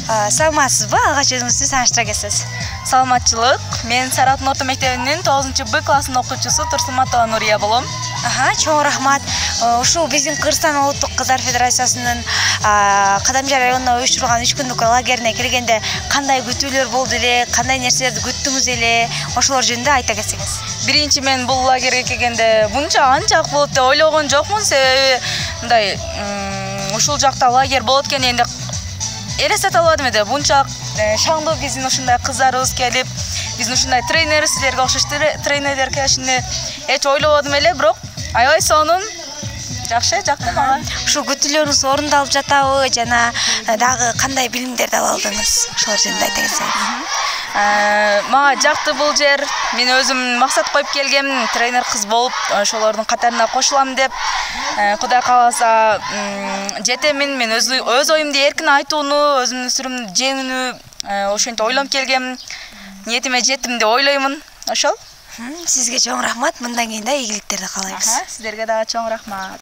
Саламатсызбы? Алгач өзүңүздү тааныштыра кетсеңиз. Саламатчылык. Мен Саратын орто мектебинин 9-Б классынын окуучусу Турсунматова Нурия болом. Чоң рахмат. Ушул биздин Кыргызстан Улуттук Кыздар Федерациясынын Кадамжай районуна уюштурулган 3 күндүк лагерине келгенде кандай күтүүлөр болду эле, кандай нерселерди күттүңүз эле, ошолор жөнүндө айта кетсеңиз. Биринчи мен бул лагерге келгенде мынча анчак болот деп ойлогон жокмун, себеби мындай ушул жакта лагерь болот экен энди элестете албадым эле. Мынча шаңдуу биздин ушундай кыздарыбыз келип, биздин ушундай тренер, силерге окшош тренерлер келишини эч ойлободум эле, бирок аябай сонун жакшы жакты мага. Ушул күтүүлөрүңүз орундалып жатабы жана дагы кандай билимдерди ала алдыңыз? Ошолор жөнүндө айта кетсеңиз. Мага жакты бул жер. Мен өзүм максат коюп келгем, тренер кыз болуп, ошолордун катарына кошулам деп. Кудай кааласа жетемин. Мен өз оюмду эркин айтууну, өзүмдүн сүрүмдү жеңүүнү ошентип ойлонуп келгем. Ниетиме жеттим деп ойлоймун. Ошол. Сизге чоң рахмат. Мындан кийин да ийгиликтерди каалайбыз. Сиздерге дагы чоң рахмат.